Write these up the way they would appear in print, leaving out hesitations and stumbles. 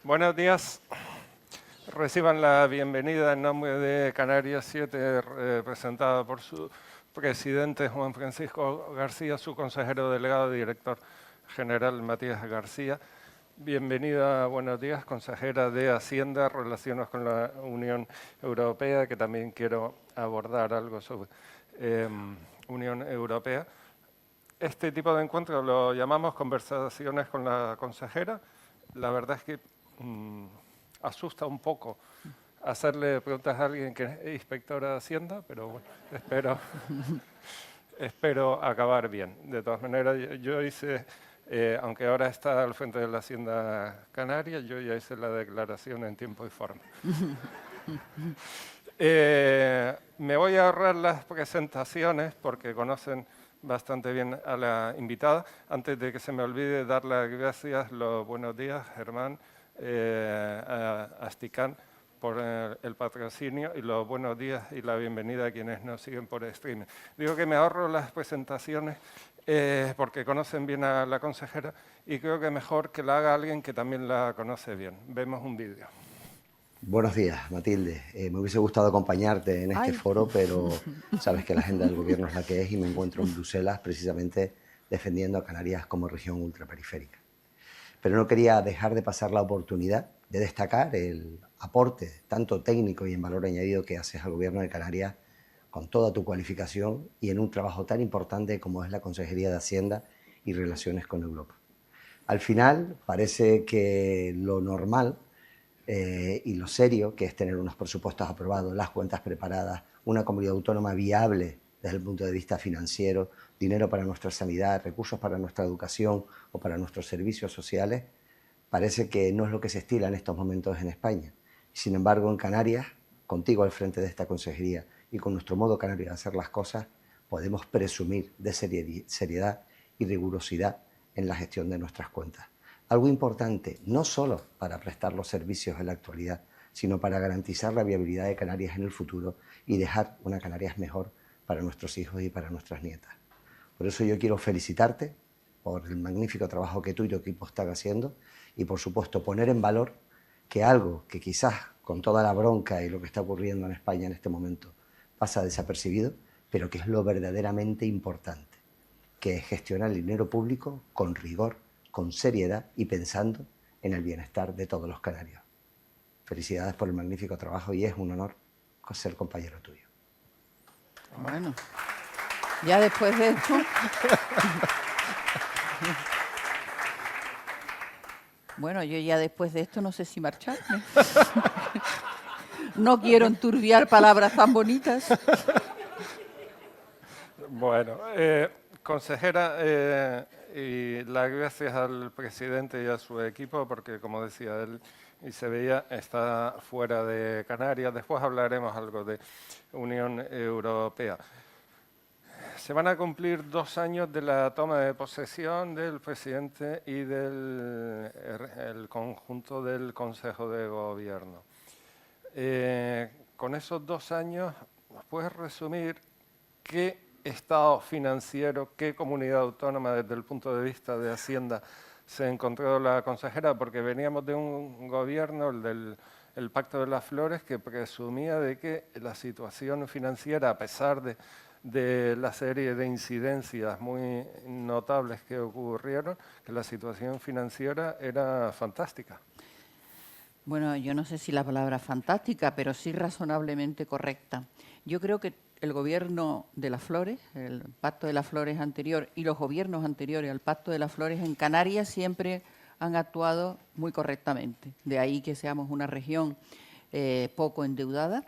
Buenos días. Reciban la bienvenida en nombre de Canarias 7, representada por su presidente Juan Francisco García, su consejero delegado y director general Matías García. Bienvenida, buenos días, consejera de Hacienda, Relaciones con la Unión Europea, que también quiero abordar algo sobre Unión Europea. Este tipo de encuentro lo llamamos conversaciones con la consejera. La verdad es que asusta un poco hacerle preguntas a alguien que es inspectora de Hacienda, pero bueno, espero acabar bien. De todas maneras, yo hice, aunque ahora está al frente de la Hacienda Canaria, yo ya hice la declaración en tiempo y forma. Me voy a ahorrar las presentaciones porque conocen bastante bien a la invitada. Antes de que se me olvide dar las gracias, los buenos días, Germán, a Asticán por el patrocinio y los buenos días y la bienvenida a quienes nos siguen por streaming. Digo que me ahorro las presentaciones porque conocen bien a la consejera y creo que mejor que la haga alguien que también la conoce bien. Vemos un vídeo. Buenos días, Matilde. Me hubiese gustado acompañarte en este foro, pero sabes que la agenda del gobierno es la que es y me encuentro en Bruselas precisamente defendiendo a Canarias como región ultraperiférica. Pero no quería dejar de pasar la oportunidad de destacar el aporte tanto técnico y en valor añadido que haces al gobierno de Canarias con toda tu cualificación y en un trabajo tan importante como es la Consejería de Hacienda y Relaciones con Europa. Al final parece que lo normal y lo serio que es tener unos presupuestos aprobados, las cuentas preparadas, una comunidad autónoma viable desde el punto de vista financiero, dinero para nuestra sanidad, recursos para nuestra educación o para nuestros servicios sociales, parece que no es lo que se estila en estos momentos en España. Sin embargo, en Canarias, contigo al frente de esta consejería y con nuestro modo canario de hacer las cosas, podemos presumir de seriedad y rigurosidad en la gestión de nuestras cuentas. Algo importante, no solo para prestar los servicios en la actualidad, sino para garantizar la viabilidad de Canarias en el futuro y dejar una Canarias mejor para nuestros hijos y para nuestras nietas. Por eso yo quiero felicitarte por el magnífico trabajo que tú y tu equipo están haciendo y, por supuesto, poner en valor que algo que quizás con toda la bronca y lo que está ocurriendo en España en este momento pasa desapercibido, pero que es lo verdaderamente importante, que es gestionar el dinero público con rigor, con seriedad y pensando en el bienestar de todos los canarios. Felicidades por el magnífico trabajo y es un honor ser compañero tuyo. Bueno, ya después de esto... Bueno, yo ya después de esto no sé si marcharme. No quiero enturbiar palabras tan bonitas. Bueno, consejera, y las gracias al presidente y a su equipo, porque como decía él y se veía, está fuera de Canarias. Después hablaremos algo de Unión Europea. Se van a cumplir 2 años de la toma de posesión del presidente y del el conjunto del Consejo de Gobierno. Con esos 2 años, ¿nos puedes resumir qué estado financiero, qué comunidad autónoma desde el punto de vista de Hacienda se encontró la consejera? Porque veníamos de un gobierno, el Pacto de las Flores, que presumía de que la situación financiera, a pesar de la serie de incidencias muy notables que ocurrieron, que la situación financiera era fantástica. Bueno, yo no sé si la palabra fantástica, pero sí razonablemente correcta. Yo creo que el gobierno de las Flores, el Pacto de las Flores anterior y los gobiernos anteriores al Pacto de las Flores en Canarias siempre han actuado muy correctamente. De ahí que seamos una región poco endeudada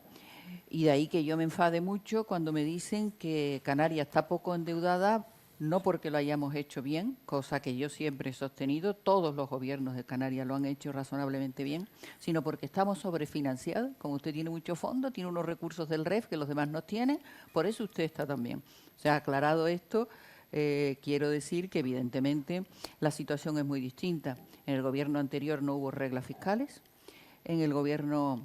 y de ahí que yo me enfade mucho cuando me dicen que Canarias está poco endeudada, no porque lo hayamos hecho bien, cosa que yo siempre he sostenido, todos los gobiernos de Canarias lo han hecho razonablemente bien, sino porque estamos sobrefinanciados. Como usted tiene mucho fondo, tiene unos recursos del REF que los demás no tienen, por eso usted está también. O sea, aclarado esto, quiero decir que evidentemente la situación es muy distinta. En el gobierno anterior no hubo reglas fiscales, en el gobierno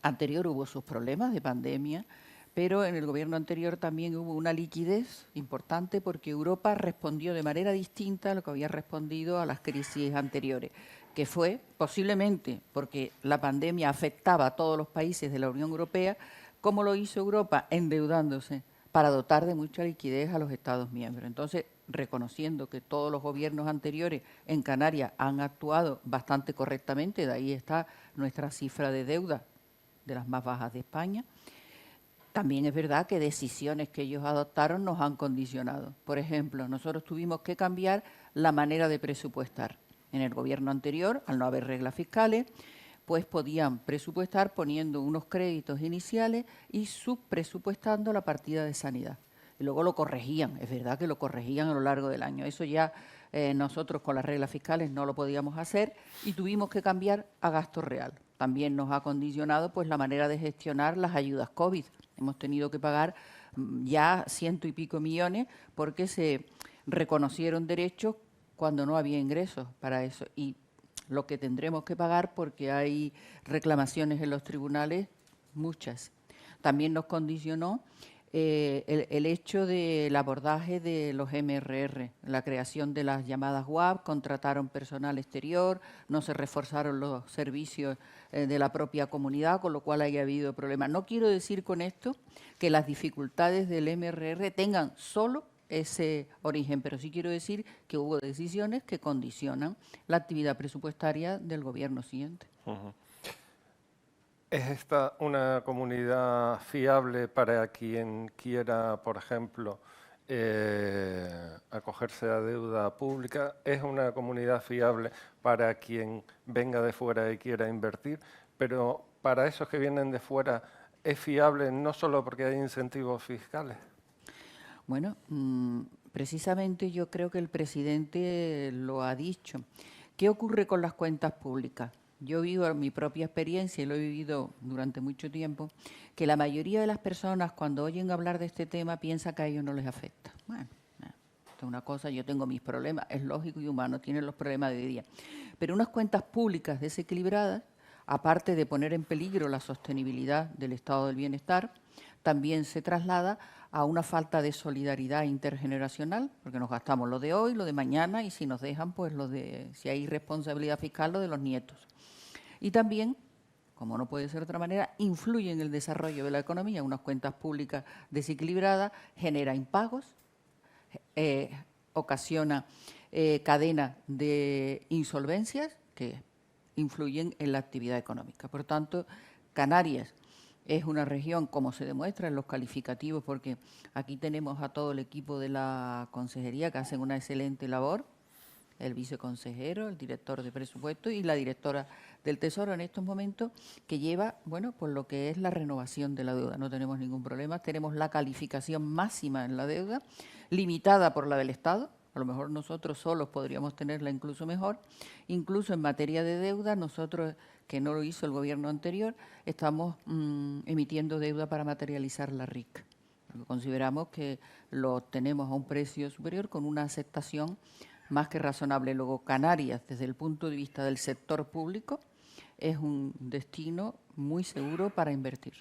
anterior hubo sus problemas de pandemia, pero en el gobierno anterior también hubo una liquidez importante porque Europa respondió de manera distinta a lo que había respondido a las crisis anteriores. que fue posiblemente porque la pandemia afectaba a todos los países de la Unión Europea, como lo hizo Europa endeudándose para dotar de mucha liquidez a los Estados miembros. Entonces, reconociendo que todos los gobiernos anteriores en Canarias han actuado bastante correctamente, de ahí está nuestra cifra de deuda de las más bajas de España. También es verdad que decisiones que ellos adoptaron nos han condicionado. Por ejemplo, nosotros tuvimos que cambiar la manera de presupuestar. En el gobierno anterior, al no haber reglas fiscales, pues podían presupuestar poniendo unos créditos iniciales y subpresupuestando la partida de sanidad. Y luego lo corregían, es verdad que lo corregían a lo largo del año. Eso ya nosotros con las reglas fiscales no lo podíamos hacer y tuvimos que cambiar a gasto real. También nos ha condicionado pues la manera de gestionar las ayudas COVID. Hemos tenido que pagar ya 100 y pico millones porque se reconocieron derechos cuando no había ingresos para eso. Y lo que tendremos que pagar porque hay reclamaciones en los tribunales, muchas. También nos condicionó el hecho del abordaje de los MRR, la creación de las llamadas WAP, contrataron personal exterior, no se reforzaron los servicios de la propia comunidad, con lo cual haya habido problemas. No quiero decir con esto que las dificultades del MRR tengan solo ese origen, pero sí quiero decir que hubo decisiones que condicionan la actividad presupuestaria del gobierno siguiente. ¿Es esta una comunidad fiable para quien quiera, por ejemplo, acogerse a deuda pública? ¿Es una comunidad fiable para quien venga de fuera y quiera invertir? Pero para esos que vienen de fuera, ¿es fiable no solo porque hay incentivos fiscales? Bueno, precisamente yo creo que el presidente lo ha dicho. ¿Qué ocurre con las cuentas públicas? Yo vivo mi propia experiencia y lo he vivido durante mucho tiempo, que la mayoría de las personas cuando oyen hablar de este tema piensa que a ellos no les afecta. Bueno, esto es una cosa, yo tengo mis problemas, es lógico y humano, tienen los problemas de día. Pero unas cuentas públicas desequilibradas, aparte de poner en peligro la sostenibilidad del estado del bienestar, también se traslada a una falta de solidaridad intergeneracional, porque nos gastamos lo de hoy, lo de mañana y si nos dejan, pues lo de, si hay responsabilidad fiscal, lo de los nietos. Y también, como no puede ser de otra manera, influye en el desarrollo de la economía. Unas cuentas públicas desequilibradas genera impagos, ocasiona cadena de insolvencias que influyen en la actividad económica. Por tanto, Canarias es una región, como se demuestra en los calificativos, porque aquí tenemos a todo el equipo de la consejería que hacen una excelente labor, el viceconsejero, el director de presupuesto y la directora del Tesoro en estos momentos, que lleva, bueno, pues lo que es la renovación de la deuda. No tenemos ningún problema, tenemos la calificación máxima en la deuda, limitada por la del Estado. A lo mejor nosotros solos podríamos tenerla incluso mejor. Incluso en materia de deuda, nosotros, que no lo hizo el gobierno anterior, estamos emitiendo deuda para materializar la RIC. Porque consideramos que lo tenemos a un precio superior con una aceptación más que razonable. Luego, Canarias, desde el punto de vista del sector público, es un destino muy seguro para invertir.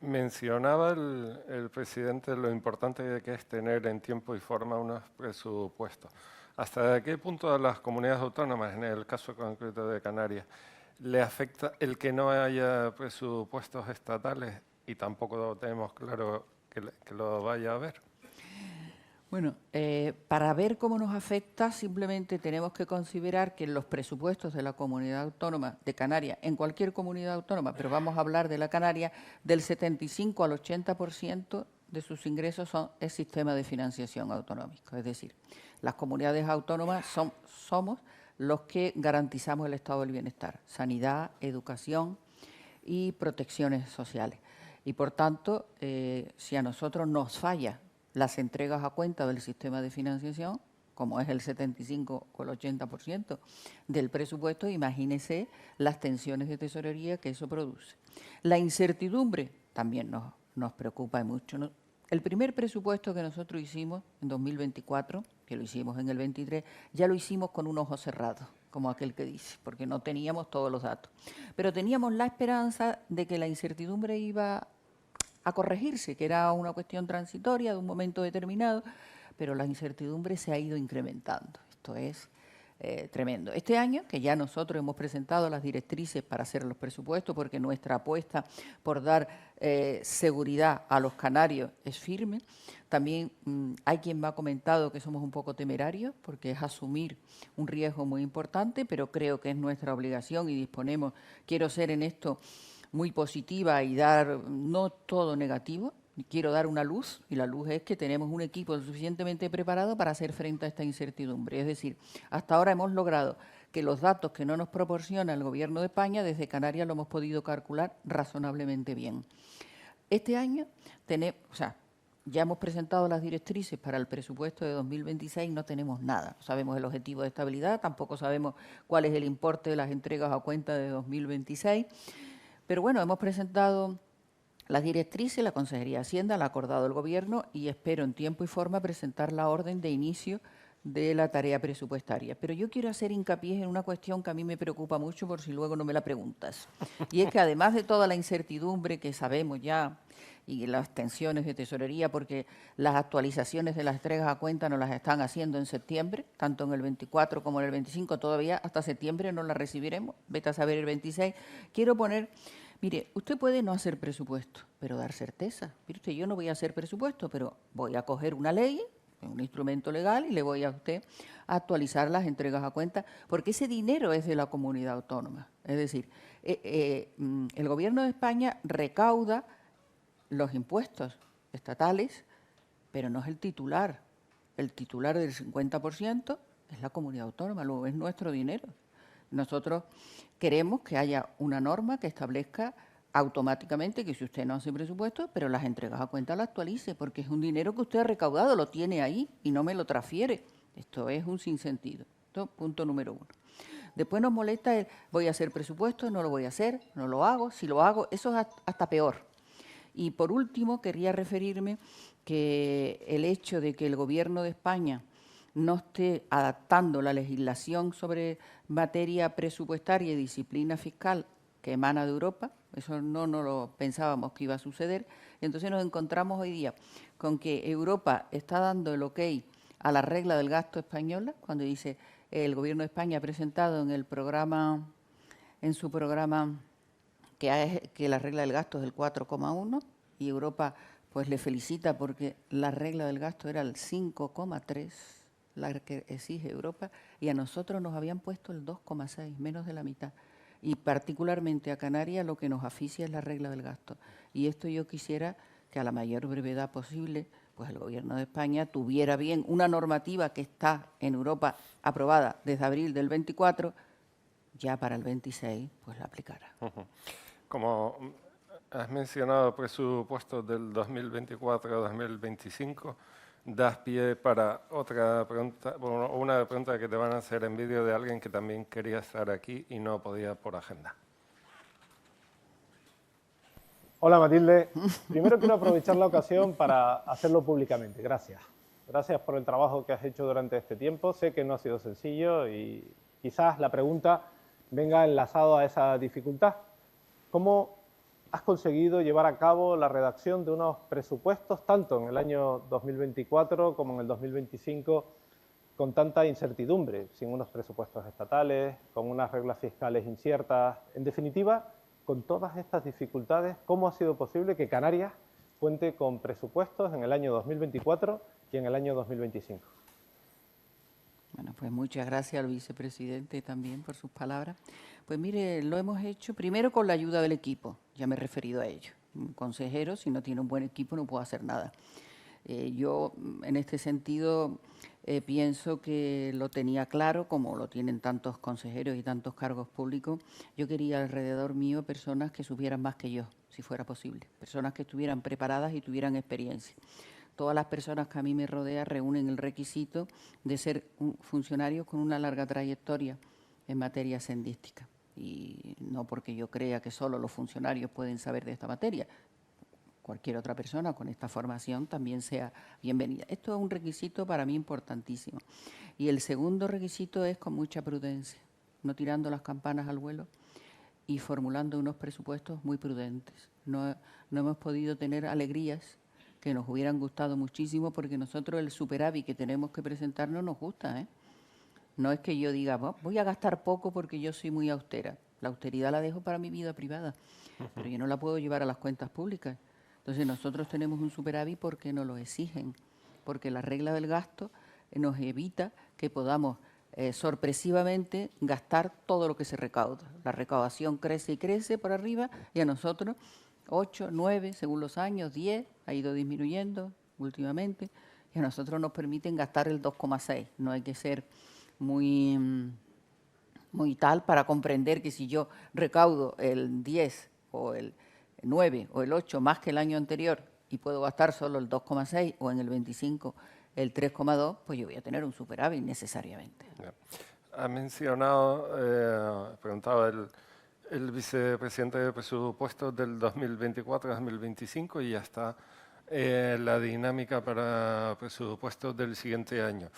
Mencionaba el presidente lo importante que es tener en tiempo y forma unos presupuestos. ¿Hasta qué punto a las comunidades autónomas, en el caso concreto de Canarias, le afecta el que no haya presupuestos estatales y tampoco tenemos claro que lo vaya a haber? Bueno, para ver cómo nos afecta, simplemente tenemos que considerar que en los presupuestos de la comunidad autónoma de Canarias, en cualquier comunidad autónoma, pero vamos a hablar de la Canaria, del 75 al 80% de sus ingresos son el sistema de financiación autonómico. Es decir, las comunidades autónomas somos los que garantizamos el estado del bienestar, sanidad, educación y protecciones sociales. Y por tanto, si a nosotros nos falla las entregas a cuenta del sistema de financiación, como es el 75 o el 80% del presupuesto, imagínese las tensiones de tesorería que eso produce. La incertidumbre también nos preocupa mucho, ¿no? El primer presupuesto que nosotros hicimos en 2024, que lo hicimos en el 23, ya lo hicimos con un ojo cerrado, como aquel que dice, porque no teníamos todos los datos. Pero teníamos la esperanza de que la incertidumbre iba a corregirse, que era una cuestión transitoria de un momento determinado, pero la incertidumbre se ha ido incrementando. Esto es tremendo. Este año, que ya nosotros hemos presentado las directrices para hacer los presupuestos, porque nuestra apuesta por dar seguridad a los canarios es firme. También hay quien me ha comentado que somos un poco temerarios, porque es asumir un riesgo muy importante, pero creo que es nuestra obligación y disponemos, quiero ser en esto muy positiva y dar no todo negativo. Quiero dar una luz, y la luz es que tenemos un equipo suficientemente preparado para hacer frente a esta incertidumbre. Es decir, hasta ahora hemos logrado que los datos que no nos proporciona el Gobierno de España, desde Canarias lo hemos podido calcular razonablemente bien. Este año ya hemos presentado las directrices para el presupuesto de 2026, no tenemos nada. No sabemos el objetivo de estabilidad, tampoco sabemos cuál es el importe de las entregas a cuenta de 2026. Pero bueno, hemos presentado las directrices, la Consejería de Hacienda la ha acordado el Gobierno y espero en tiempo y forma presentar la orden de inicio de la tarea presupuestaria. Pero yo quiero hacer hincapié en una cuestión que a mí me preocupa mucho por si luego no me la preguntas. Y es que además de toda la incertidumbre que sabemos ya y las tensiones de tesorería, porque las actualizaciones de las entregas a cuenta nos las están haciendo en septiembre, tanto en el 24 como en el 25, todavía hasta septiembre no las recibiremos, vete a saber el 26. Quiero poner... Mire, usted puede no hacer presupuesto, pero dar certeza. Mire usted, yo no voy a hacer presupuesto, pero voy a coger una ley, un instrumento legal, y le voy a usted a actualizar las entregas a cuenta, porque ese dinero es de la comunidad autónoma. Es decir, el Gobierno de España recauda los impuestos estatales, pero no es el titular. El titular del 50% es la comunidad autónoma, luego es nuestro dinero. Nosotros queremos que haya una norma que establezca automáticamente que si usted no hace presupuesto, pero las entregas a cuenta las actualice, porque es un dinero que usted ha recaudado, lo tiene ahí y no me lo transfiere. Esto es un sinsentido. Esto, punto número 1. Después nos molesta el voy a hacer presupuesto, no lo voy a hacer, no lo hago, si lo hago, eso es hasta peor. Y por último, querría referirme que el hecho de que el Gobierno de España no esté adaptando la legislación sobre materia presupuestaria y disciplina fiscal que emana de Europa, eso no lo pensábamos que iba a suceder, entonces nos encontramos hoy día con que Europa está dando el ok a la regla del gasto española, cuando dice el Gobierno de España ha presentado en su programa que la regla del gasto es el 4,1 y Europa pues le felicita porque la regla del gasto era el 5,3, la que exige Europa, y a nosotros nos habían puesto el 2,6, menos de la mitad. Y particularmente a Canarias lo que nos asfixia es la regla del gasto. Y esto yo quisiera que a la mayor brevedad posible pues el Gobierno de España tuviera bien una normativa que está en Europa aprobada desde abril del 24, ya para el 26 pues la aplicara. Como has mencionado presupuestos del 2024-2025, das pie para otra pregunta, una pregunta que te van a hacer en vídeo de alguien que también quería estar aquí y no podía por agenda. Hola Matilde, primero quiero aprovechar la ocasión para hacerlo públicamente. Gracias. Gracias por el trabajo que has hecho durante este tiempo. Sé que no ha sido sencillo y quizás la pregunta venga enlazado a esa dificultad. ¿Cómo has conseguido llevar a cabo la redacción de unos presupuestos, tanto en el año 2024 como en el 2025, con tanta incertidumbre, sin unos presupuestos estatales, con unas reglas fiscales inciertas? En definitiva, con todas estas dificultades, ¿cómo ha sido posible que Canarias cuente con presupuestos en el año 2024 y en el año 2025? Bueno, pues muchas gracias al vicepresidente también por sus palabras. Pues mire, lo hemos hecho primero con la ayuda del equipo, ya me he referido a ello. Un consejero, si no tiene un buen equipo, no puede hacer nada. Yo, en este sentido, pienso que lo tenía claro, como lo tienen tantos consejeros y tantos cargos públicos. Yo quería alrededor mío personas que supieran más que yo, si fuera posible. Personas que estuvieran preparadas y tuvieran experiencia. Todas las personas que a mí me rodean reúnen el requisito de ser funcionarios con una larga trayectoria en materia sendística. Y no porque yo crea que solo los funcionarios pueden saber de esta materia. Cualquier otra persona con esta formación también sea bienvenida. Esto es un requisito para mí importantísimo. Y el segundo requisito es con mucha prudencia, no tirando las campanas al vuelo y formulando unos presupuestos muy prudentes. No hemos podido tener alegrías que nos hubieran gustado muchísimo, porque nosotros el superávit que tenemos que presentar no nos gusta, No es que yo diga, voy a gastar poco porque yo soy muy austera. La austeridad la dejo para mi vida privada, pero yo no la puedo llevar a las cuentas públicas. Entonces nosotros tenemos un superávit porque nos lo exigen, porque la regla del gasto nos evita que podamos sorpresivamente gastar todo lo que se recauda. La recaudación crece y crece por arriba y a nosotros 8, 9, según los años, 10, ha ido disminuyendo últimamente y a nosotros nos permiten gastar el 2,6. No hay que ser muy tal para comprender que si yo recaudo el 10 o el 9 o el 8 más que el año anterior y puedo gastar solo el 2,6 o en el 25 el 3,2, pues yo voy a tener un superávit necesariamente. Ha mencionado, preguntaba el vicepresidente de presupuestos del 2024-2025 y ya está la dinámica para presupuestos del siguiente año.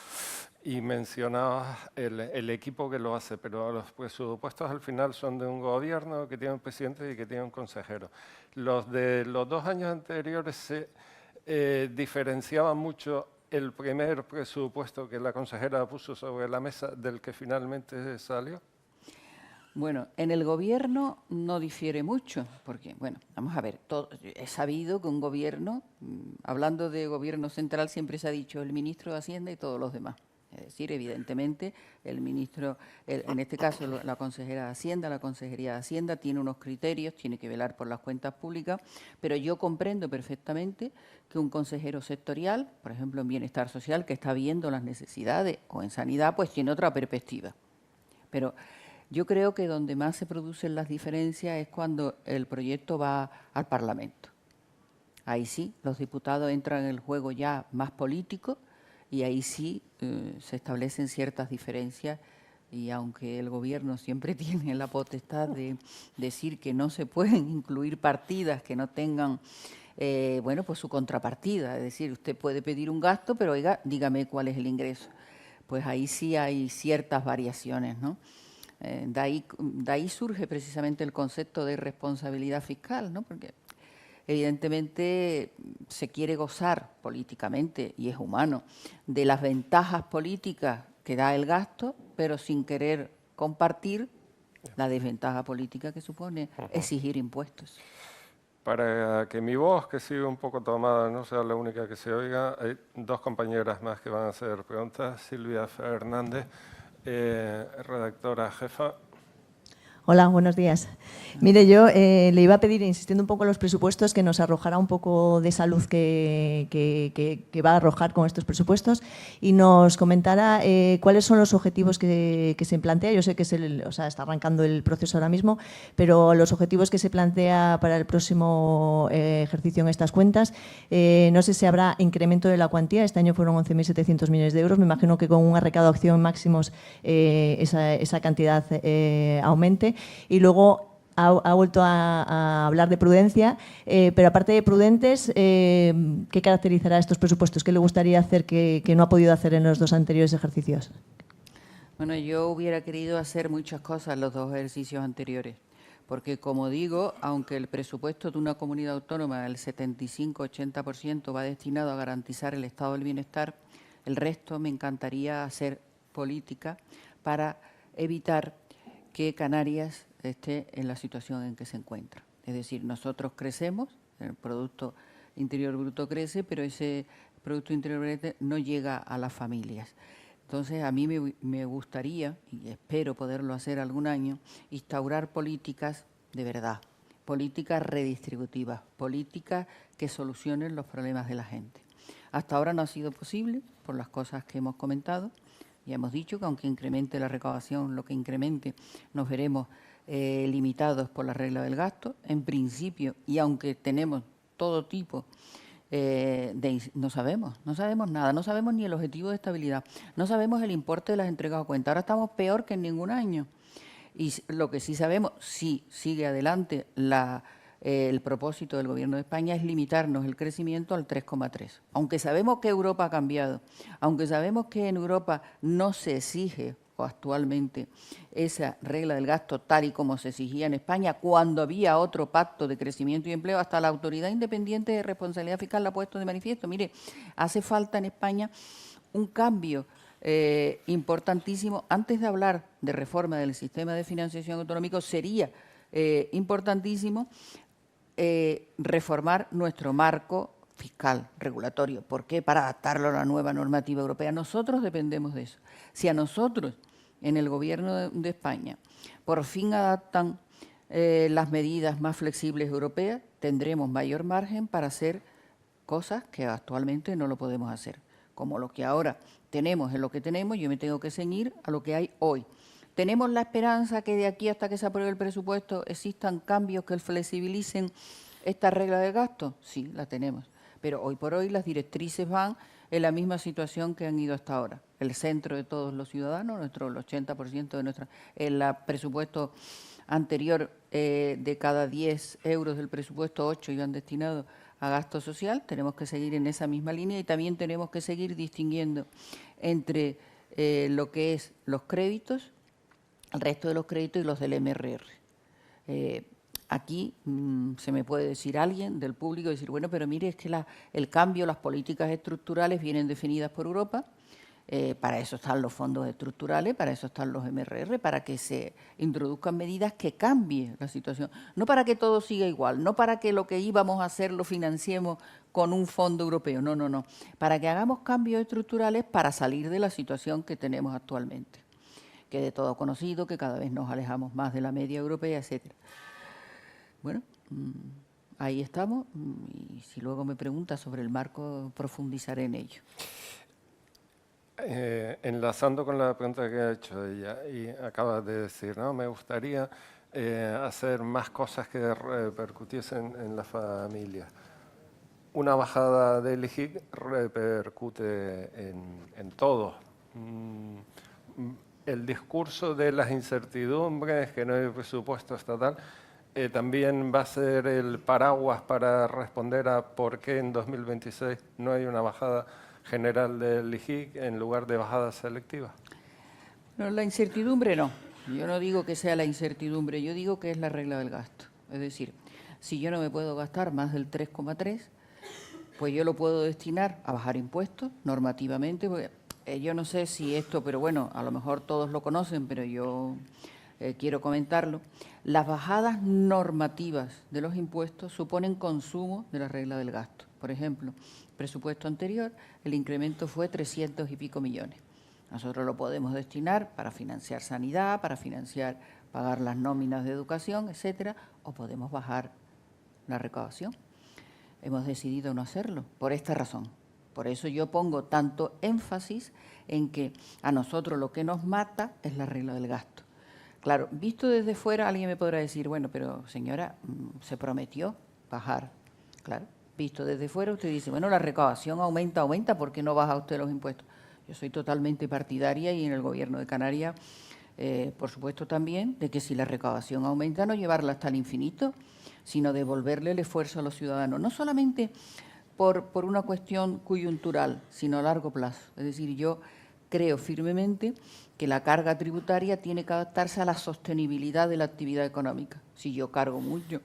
Y mencionaba el equipo que lo hace, pero los presupuestos al final son de un gobierno que tiene un presidente y que tiene un consejero. Los de los 2 años anteriores se diferenciaban mucho el primer presupuesto que la consejera puso sobre la mesa del que finalmente salió. Bueno, en el gobierno no difiere mucho, porque, bueno, vamos a ver, es sabido que un gobierno, hablando de gobierno central, siempre se ha dicho el ministro de Hacienda y todos los demás. Es decir, evidentemente, el ministro, en este caso la consejera de Hacienda, la Consejería de Hacienda, tiene unos criterios, tiene que velar por las cuentas públicas, pero yo comprendo perfectamente que un consejero sectorial, por ejemplo en Bienestar Social, que está viendo las necesidades, o en Sanidad, pues tiene otra perspectiva. Pero yo creo que donde más se producen las diferencias es cuando el proyecto va al Parlamento. Ahí sí, los diputados entran en el juego ya más político, y ahí sí se establecen ciertas diferencias y aunque el gobierno siempre tiene la potestad de decir que no se pueden incluir partidas que no tengan, bueno, pues su contrapartida, es decir, usted puede pedir un gasto, pero oiga, dígame cuál es el ingreso. Pues ahí sí hay ciertas variaciones, ¿no? De ahí surge precisamente el concepto de responsabilidad fiscal, ¿no? Porque evidentemente se quiere gozar políticamente, y es humano, de las ventajas políticas que da el gasto, pero sin querer compartir la desventaja política que supone exigir impuestos. Para que mi voz, que sigue un poco tomada, no sea la única que se oiga, hay 2 compañeras más que van a hacer preguntas. Silvia Fernández, redactora jefa. Hola, buenos días. Mire, yo le iba a pedir, insistiendo un poco en los presupuestos, que nos arrojara un poco de salud que va a arrojar con estos presupuestos y nos comentara cuáles son los objetivos que se plantea. Yo sé que está arrancando el proceso ahora mismo, pero los objetivos que se plantea para el próximo ejercicio en estas cuentas, no sé si habrá incremento de la cuantía. Este año fueron 11.700 millones de euros. Me imagino que con una recaudación máximos esa cantidad aumente. Y luego ha vuelto a hablar de prudencia, pero aparte de prudentes, ¿qué caracterizará estos presupuestos? ¿Qué le gustaría hacer que no ha podido hacer en los 2 anteriores ejercicios? Bueno, yo hubiera querido hacer muchas cosas en los 2 ejercicios anteriores, porque como digo, aunque el presupuesto de una comunidad autónoma, el 75-80% va destinado a garantizar el estado del bienestar, el resto me encantaría hacer política para evitar que Canarias esté en la situación en que se encuentra. Es decir, nosotros crecemos, el Producto Interior Bruto crece, pero ese Producto Interior Bruto no llega a las familias. Entonces, a mí me gustaría, y espero poderlo hacer algún año, instaurar políticas de verdad, políticas redistributivas, políticas que solucionen los problemas de la gente. Hasta ahora no ha sido posible, por las cosas que hemos comentado. Ya hemos dicho que aunque incremente la recaudación, lo que incremente, nos veremos limitados por la regla del gasto, en principio, y aunque tenemos todo tipo no sabemos nada, no sabemos ni el objetivo de estabilidad, no sabemos el importe de las entregas a cuenta. Ahora estamos peor que en ningún año. Y lo que sí sabemos, si sigue adelante el propósito del Gobierno de España es limitarnos el crecimiento al 3,3. Aunque sabemos que Europa ha cambiado, aunque sabemos que en Europa no se exige actualmente esa regla del gasto tal y como se exigía en España, cuando había otro pacto de crecimiento y empleo, hasta la Autoridad Independiente de Responsabilidad Fiscal la ha puesto de manifiesto. Mire, hace falta en España un cambio importantísimo, antes de hablar de reforma del sistema de financiación autonómico, sería importantísimo reformar nuestro marco fiscal, regulatorio. ¿Por qué? Para adaptarlo a la nueva normativa europea. Nosotros dependemos de eso. Si a nosotros, en el Gobierno de España, por fin adaptan las medidas más flexibles europeas, tendremos mayor margen para hacer cosas que actualmente no lo podemos hacer. Como lo que ahora tenemos es lo que tenemos, yo me tengo que ceñir a lo que hay hoy. ¿Tenemos la esperanza que de aquí hasta que se apruebe el presupuesto existan cambios que flexibilicen esta regla de gasto? Sí, la tenemos. Pero hoy por hoy las directrices van en la misma situación que han ido hasta ahora. El centro de todos los ciudadanos, el 80% de nuestra... El presupuesto anterior, de cada 10 euros del presupuesto, 8 iban destinados a gasto social. Tenemos que seguir en esa misma línea y también tenemos que seguir distinguiendo entre lo que es los créditos, el resto de los créditos y los del MRR. Aquí se me puede decir alguien del público, decir, bueno, pero mire, es que el cambio, las políticas estructurales vienen definidas por Europa, para eso están los fondos estructurales, para eso están los MRR, para que se introduzcan medidas que cambien la situación. No para que todo siga igual, no para que lo que íbamos a hacer lo financiemos con un fondo europeo, no, no, no. Para que hagamos cambios estructurales para salir de la situación que tenemos actualmente, que es de todo conocido, que cada vez nos alejamos más de la media europea, etcétera. Bueno, ahí estamos, y si luego me pregunta sobre el marco, profundizaré en ello. Enlazando con la pregunta que ha hecho ella, y acaba de decir, ¿no? Me gustaría hacer más cosas que repercutiesen en la familia. Una bajada del IGIC repercute en todo. El discurso de las incertidumbres, que no hay presupuesto estatal, también va a ser el paraguas para responder a por qué en 2026 no hay una bajada general del IGIC en lugar de bajadas selectivas. No, la incertidumbre no. Yo no digo que sea la incertidumbre, yo digo que es la regla del gasto. Es decir, si yo no me puedo gastar más del 3,3, pues yo lo puedo destinar a bajar impuestos normativamente. Porque, yo no sé si esto, pero bueno, a lo mejor todos lo conocen, pero yo quiero comentarlo. Las bajadas normativas de los impuestos suponen consumo de la regla del gasto. Por ejemplo, presupuesto anterior, el incremento fue 300 y pico millones. Nosotros lo podemos destinar para financiar sanidad, para pagar las nóminas de educación, etcétera, o podemos bajar la recaudación. Hemos decidido no hacerlo por esta razón. Por eso yo pongo tanto énfasis en que a nosotros lo que nos mata es la regla del gasto. Claro, visto desde fuera, alguien me podrá decir, bueno, pero señora, se prometió bajar. Claro, visto desde fuera, usted dice, bueno, la recaudación aumenta, ¿por qué no baja usted los impuestos? Yo soy totalmente partidaria y en el Gobierno de Canarias, por supuesto también, de que si la recaudación aumenta, no llevarla hasta el infinito, sino devolverle el esfuerzo a los ciudadanos, no solamente por una cuestión coyuntural, sino a largo plazo. Es decir, yo creo firmemente que la carga tributaria tiene que adaptarse a la sostenibilidad de la actividad económica. Si yo cargo mucho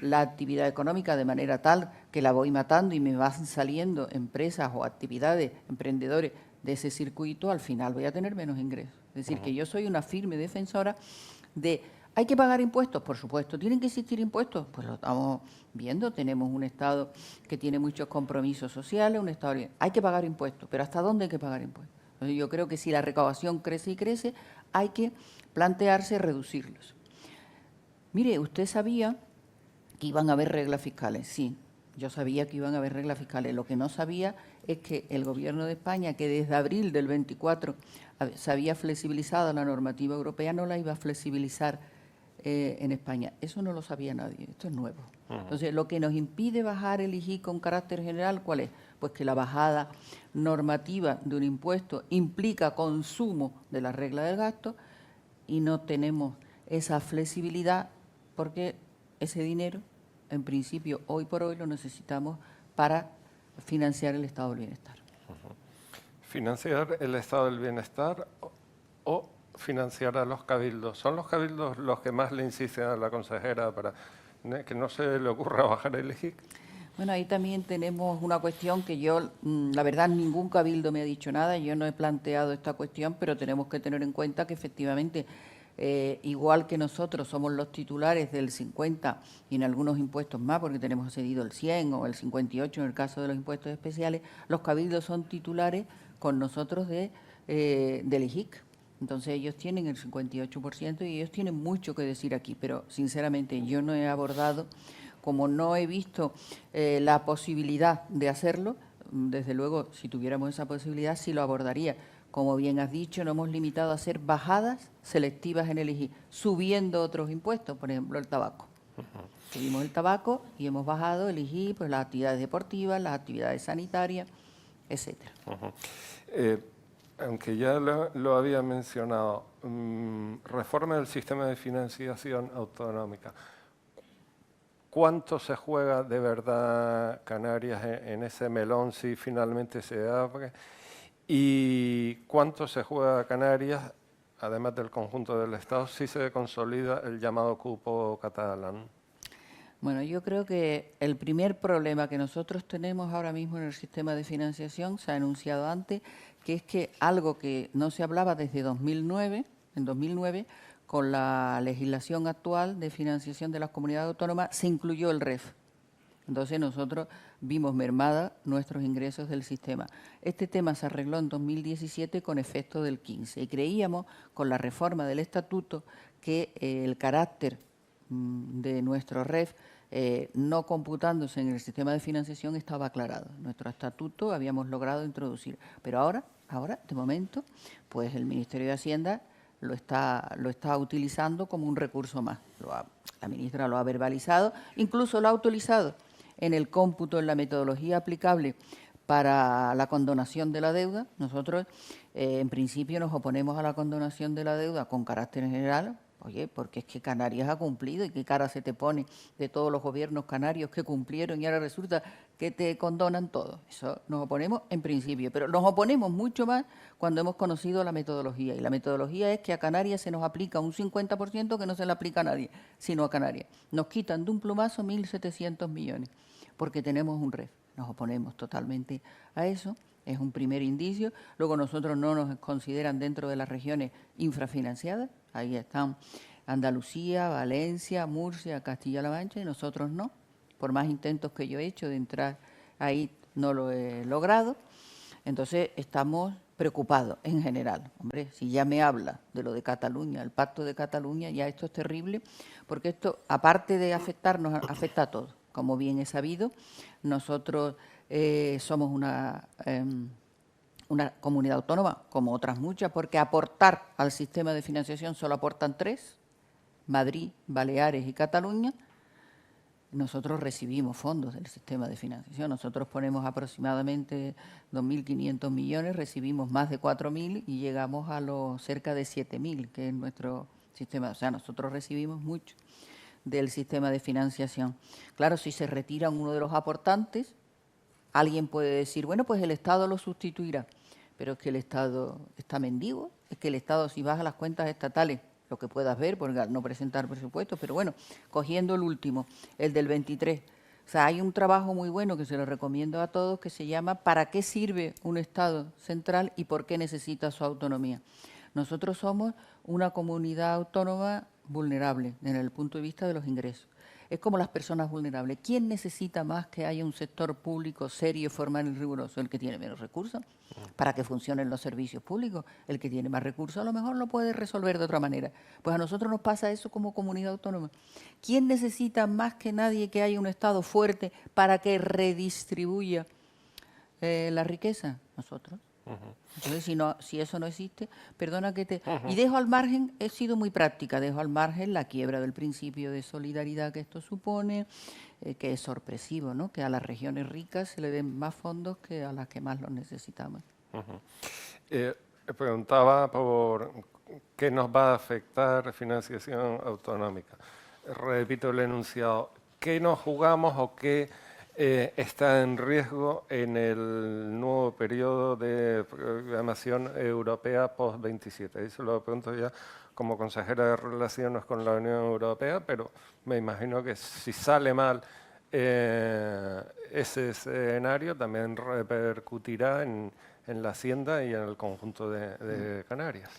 la actividad económica de manera tal que la voy matando y me van saliendo empresas o actividades, emprendedores de ese circuito, al final voy a tener menos ingresos. Es decir, que yo soy una firme defensora de... ¿Hay que pagar impuestos? Por supuesto. ¿Tienen que existir impuestos? Pues lo estamos viendo. Tenemos un Estado que tiene muchos compromisos sociales, un Estado... Hay que pagar impuestos, pero ¿hasta dónde hay que pagar impuestos? Entonces, yo creo que si la recaudación crece y crece, hay que plantearse reducirlos. Mire, ¿usted sabía que iban a haber reglas fiscales? Sí, yo sabía que iban a haber reglas fiscales. Lo que no sabía es que el Gobierno de España, que desde abril del 24 se había flexibilizado la normativa europea, no la iba a flexibilizar en España. Eso no lo sabía nadie, esto es nuevo. Entonces, lo que nos impide bajar el IGI con carácter general, ¿cuál es? Pues que la bajada normativa de un impuesto implica consumo de la regla del gasto y no tenemos esa flexibilidad porque ese dinero, en principio, hoy por hoy lo necesitamos para financiar el estado del bienestar. ¿Financiar el estado del bienestar o financiar a los cabildos? ¿Son los cabildos los que más le insisten a la consejera para que no se le ocurra bajar el IGIC? Bueno, ahí también tenemos una cuestión que yo, la verdad, ningún cabildo me ha dicho nada, yo no he planteado esta cuestión, pero tenemos que tener en cuenta que efectivamente, igual que nosotros somos los titulares del 50 y en algunos impuestos más, porque tenemos cedido el 100 o el 58 en el caso de los impuestos especiales, los cabildos son titulares con nosotros del IJIC. Entonces ellos tienen el 58% y ellos tienen mucho que decir aquí, pero sinceramente yo no he abordado, como no he visto la posibilidad de hacerlo, desde luego si tuviéramos esa posibilidad sí lo abordaría. Como bien has dicho, no hemos limitado a hacer bajadas selectivas en el IJI, subiendo otros impuestos, por ejemplo el tabaco. Subimos el tabaco y hemos bajado el IJI, pues las actividades deportivas, las actividades sanitarias, etcétera. Aunque ya lo había mencionado, reforma del sistema de financiación autonómica. ¿Cuánto se juega de verdad Canarias en ese melón si finalmente se abre? ¿Y cuánto se juega Canarias, además del conjunto del Estado, si se consolida el llamado cupo catalán? Bueno, yo creo que el primer problema que nosotros tenemos ahora mismo en el sistema de financiación, se ha anunciado antes, que es que algo que no se hablaba desde 2009, en 2009, con la legislación actual de financiación de las comunidades autónomas, se incluyó el REF. Entonces nosotros vimos mermada nuestros ingresos del sistema. Este tema se arregló en 2017 con efecto del 15 y creíamos con la reforma del estatuto que el carácter de nuestro REF no computándose en el sistema de financiación estaba aclarado. Nuestro estatuto habíamos logrado introducir, pero ahora, de momento, pues el Ministerio de Hacienda lo está utilizando como un recurso más. La ministra lo ha verbalizado, incluso lo ha utilizado en el cómputo, en la metodología aplicable para la condonación de la deuda. Nosotros, en principio, nos oponemos a la condonación de la deuda con carácter general. Oye, porque es que Canarias ha cumplido y qué cara se te pone de todos los gobiernos canarios que cumplieron y ahora resulta que te condonan todo. Eso nos oponemos en principio, pero nos oponemos mucho más cuando hemos conocido la metodología. Y la metodología es que a Canarias se nos aplica un 50% que no se le aplica a nadie, sino a Canarias. Nos quitan de un plumazo 1.700 millones porque tenemos un REF. Nos oponemos totalmente a eso. Es un primer indicio. Luego nosotros no nos consideran dentro de las regiones infrafinanciadas. Ahí están Andalucía, Valencia, Murcia, Castilla-La Mancha y nosotros no. Por más intentos que yo he hecho de entrar ahí no lo he logrado. Entonces estamos preocupados en general. Hombre, si ya me habla de lo de Cataluña, el pacto de Cataluña, ya esto es terrible, porque esto, aparte de afectarnos, afecta a todos. Como bien he sabido, nosotros somos una comunidad autónoma, como otras muchas, porque aportar al sistema de financiación solo aportan 3, Madrid, Baleares y Cataluña. Nosotros recibimos fondos del sistema de financiación. Nosotros ponemos aproximadamente 2.500 millones, recibimos más de 4.000 y llegamos a los cerca de 7.000, que es nuestro sistema. O sea, nosotros recibimos mucho del sistema de financiación. Claro, si se retira uno de los aportantes, alguien puede decir, bueno, pues el Estado lo sustituirá. Pero es que el Estado está mendigo, es que el Estado, si vas a las cuentas estatales, lo que puedas ver, porque al no presentar presupuestos, pero bueno, cogiendo el último, el del 23. O sea, hay un trabajo muy bueno que se lo recomiendo a todos que se llama ¿para qué sirve un Estado central y por qué necesita su autonomía? Nosotros somos una comunidad autónoma vulnerable desde el punto de vista de los ingresos. Es como las personas vulnerables. ¿Quién necesita más que haya un sector público serio, formal y riguroso? El que tiene menos recursos para que funcionen los servicios públicos. El que tiene más recursos a lo mejor lo puede resolver de otra manera. Pues a nosotros nos pasa eso como comunidad autónoma. ¿Quién necesita más que nadie que haya un Estado fuerte para que redistribuya la riqueza? Nosotros. Entonces, si eso no existe, perdona que te... Y dejo al margen, he sido muy práctica, dejo al margen la quiebra del principio de solidaridad que esto supone, que es sorpresivo, ¿no? Que a las regiones ricas se le den más fondos que a las que más los necesitamos. Preguntaba por qué nos va a afectar financiación autonómica. Repito el enunciado. ¿Qué nos jugamos o qué está en riesgo en el nuevo periodo de programación europea post-27? Eso lo pregunto ya como consejera de Relaciones con la Unión Europea, pero me imagino que si sale mal ese escenario también repercutirá en la Hacienda y en el conjunto de Canarias.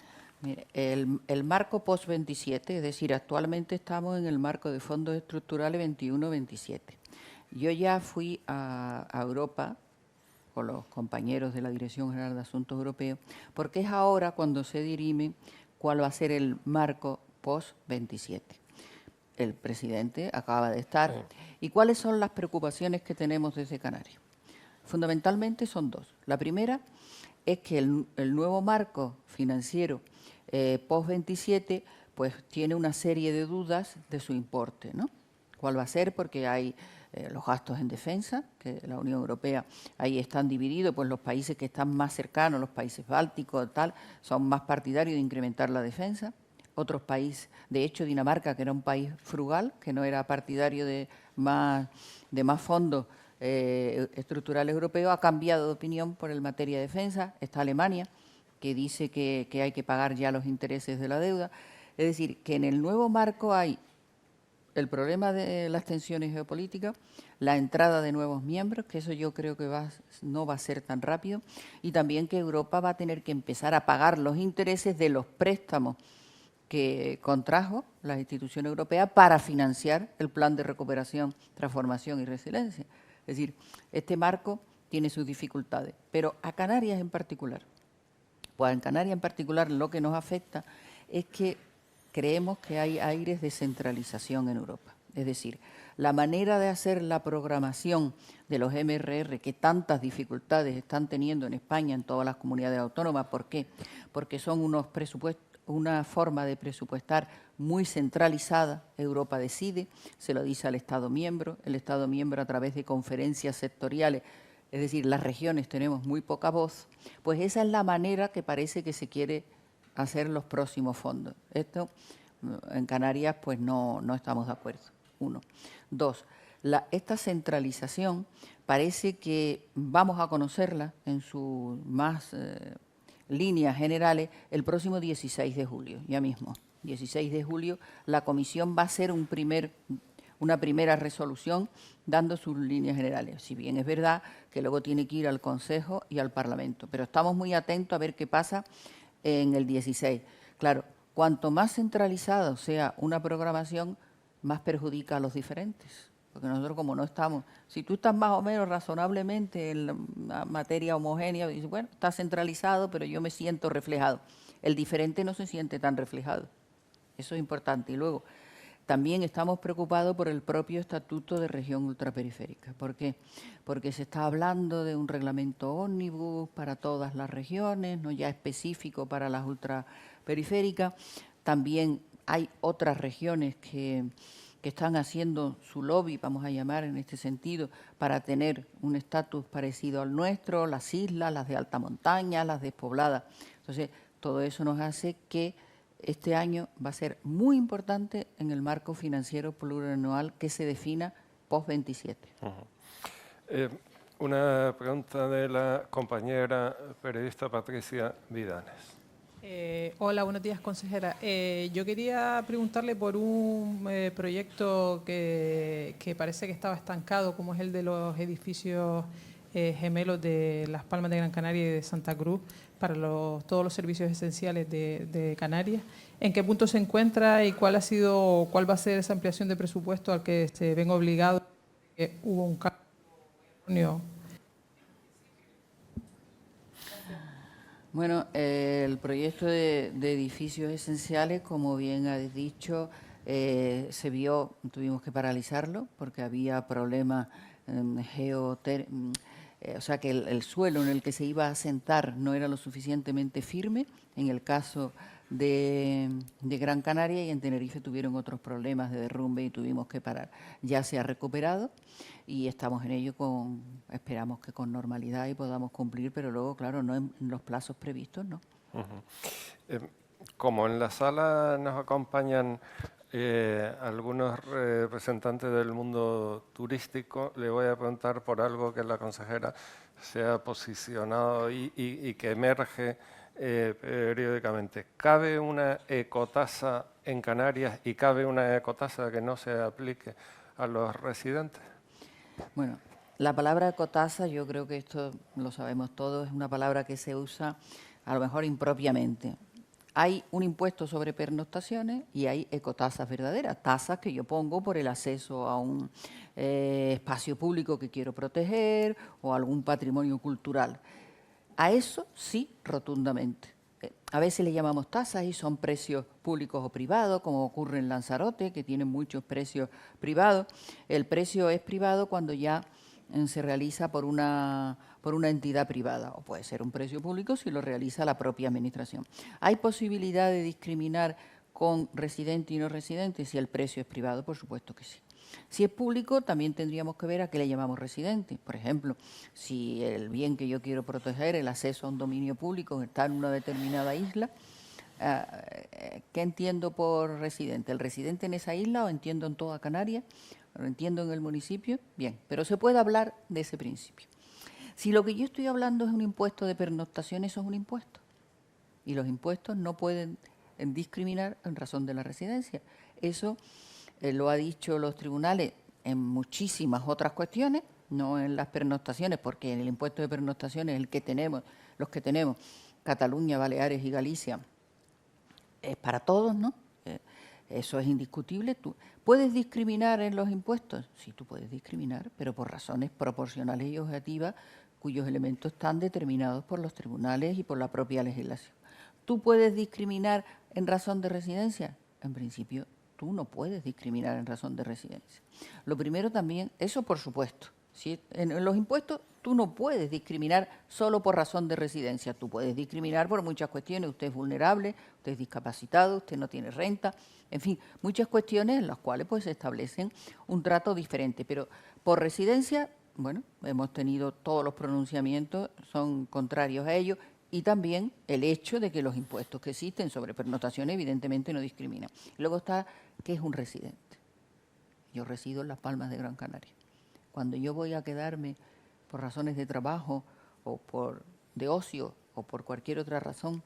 Mire, el marco post-27, es decir, actualmente estamos en el marco de fondos estructurales 21-27. Yo ya fui a Europa con los compañeros de la Dirección General de Asuntos Europeos, porque es ahora cuando se dirime cuál va a ser el marco post-27. El presidente acaba de estar. Sí. ¿Y cuáles son las preocupaciones que tenemos desde Canarias? Fundamentalmente son dos. La primera es que el nuevo marco financiero post-27 pues tiene una serie de dudas de su importe, ¿no? ¿Cuál va a ser? Porque hay los gastos en defensa, que la Unión Europea ahí están divididos, pues los países que están más cercanos, los países bálticos, tal, son más partidarios de incrementar la defensa. Otros países, de hecho Dinamarca, que era un país frugal, que no era partidario de más fondos estructurales europeos, ha cambiado de opinión por el materia de defensa. Está Alemania, que dice que hay que pagar ya los intereses de la deuda. Es decir, que en el nuevo marco hay el problema de las tensiones geopolíticas, la entrada de nuevos miembros, que eso yo creo que no va a ser tan rápido, y también que Europa va a tener que empezar a pagar los intereses de los préstamos que contrajo las instituciones europeas para financiar el plan de recuperación, transformación y resiliencia. Es decir, este marco tiene sus dificultades, pero a Canarias en particular, pues en Canarias en particular lo que nos afecta es que creemos que hay aires de centralización en Europa. Es decir, la manera de hacer la programación de los MRR que tantas dificultades están teniendo en España, en todas las comunidades autónomas. ¿Por qué? Porque son unos presupuestos, una forma de presupuestar muy centralizada. Europa decide, se lo dice al Estado miembro, el Estado miembro a través de conferencias sectoriales, es decir, las regiones tenemos muy poca voz. Pues esa es la manera que parece que se quiere hacer los próximos fondos. Esto en Canarias pues no estamos de acuerdo, uno. Dos, esta centralización parece que vamos a conocerla en sus más líneas generales el próximo 16 de julio, ya mismo. 16 de julio la Comisión va a hacer una primera resolución dando sus líneas generales. Si bien es verdad que luego tiene que ir al Consejo y al Parlamento, pero estamos muy atentos a ver qué pasa en el 16. Claro, cuanto más centralizado sea una programación, más perjudica a los diferentes. Porque nosotros como no estamos, si tú estás más o menos razonablemente en la materia homogénea, dices, bueno, está centralizado, pero yo me siento reflejado. El diferente no se siente tan reflejado. Eso es importante. Y luego, también estamos preocupados por el propio estatuto de región ultraperiférica. ¿Por qué? Porque se está hablando de un reglamento ómnibus para todas las regiones, no ya específico para las ultraperiféricas. También hay otras regiones que están haciendo su lobby, vamos a llamar en este sentido, para tener un estatus parecido al nuestro, las islas, las de alta montaña, las despobladas. Entonces, todo eso nos hace que este año va a ser muy importante en el marco financiero plurianual que se defina post-27. Una pregunta de la compañera periodista Patricia Vidanes. Hola, buenos días, consejera. Yo quería preguntarle por un proyecto que parece que estaba estancado, como es el de los edificios gemelos de Las Palmas de Gran Canaria y de Santa Cruz para todos los servicios esenciales de Canarias. ¿En qué punto se encuentra y cuál va a ser esa ampliación de presupuesto al que se ven obligados? Hubo un cambio. Bueno, el proyecto de edificios esenciales, como bien habéis dicho, se vio, tuvimos que paralizarlo porque había problemas o sea que el suelo en el que se iba a asentar no era lo suficientemente firme, en el caso de Gran Canaria, y en Tenerife tuvieron otros problemas de derrumbe y tuvimos que parar. Ya se ha recuperado y estamos en ello, esperamos que con normalidad y podamos cumplir, pero luego, claro, no en los plazos previstos, ¿no? Como en la sala nos acompañan algunos representantes del mundo turístico, le voy a preguntar por algo que la consejera se ha posicionado y que emerge periódicamente. ¿Cabe una ecotasa en Canarias y cabe una ecotasa que no se aplique a los residentes? Bueno, la palabra ecotasa, yo creo que esto lo sabemos todos, es una palabra que se usa a lo mejor impropiamente. Hay un impuesto sobre pernoctaciones y hay ecotasas verdaderas, tasas que yo pongo por el acceso a un espacio público que quiero proteger o algún patrimonio cultural. A eso sí, rotundamente. A veces le llamamos tasas y son precios públicos o privados, como ocurre en Lanzarote, que tienen muchos precios privados. El precio es privado cuando ya se realiza por una entidad privada, o puede ser un precio público si lo realiza la propia administración. ¿Hay posibilidad de discriminar con residente y no residente si el precio es privado? Por supuesto que sí. Si es público, también tendríamos que ver a qué le llamamos residente. Por ejemplo, si el bien que yo quiero proteger, el acceso a un dominio público, está en una determinada isla, ¿qué entiendo por residente? ¿El residente en esa isla o entiendo en toda Canarias? ¿Lo entiendo en el municipio? Bien, pero se puede hablar de ese principio. Si lo que yo estoy hablando es un impuesto de pernoctación, eso es un impuesto. Y los impuestos no pueden discriminar en razón de la residencia. Eso lo ha dicho los tribunales en muchísimas otras cuestiones, no en las pernoctaciones, porque en el impuesto de pernoctaciones el que tenemos, los que tenemos, Cataluña, Baleares y Galicia, es para todos, ¿no? Eso es indiscutible. ¿Tú puedes discriminar en los impuestos? Sí, tú puedes discriminar, pero por razones proporcionales y objetivas, cuyos elementos están determinados por los tribunales y por la propia legislación. ¿Tú puedes discriminar en razón de residencia? En principio, tú no puedes discriminar en razón de residencia. Lo primero también, eso por supuesto. Si en los impuestos tú no puedes discriminar solo por razón de residencia, tú puedes discriminar por muchas cuestiones, usted es vulnerable, usted es discapacitado, usted no tiene renta, en fin, muchas cuestiones en las cuales pues se establecen un trato diferente, pero por residencia, bueno, hemos tenido todos los pronunciamientos, son contrarios a ello, y también el hecho de que los impuestos que existen sobre pernoctaciones evidentemente no discriminan. Luego está, ¿qué es un residente? Yo resido en Las Palmas de Gran Canaria. Cuando yo voy a quedarme por razones de trabajo o de ocio o por cualquier otra razón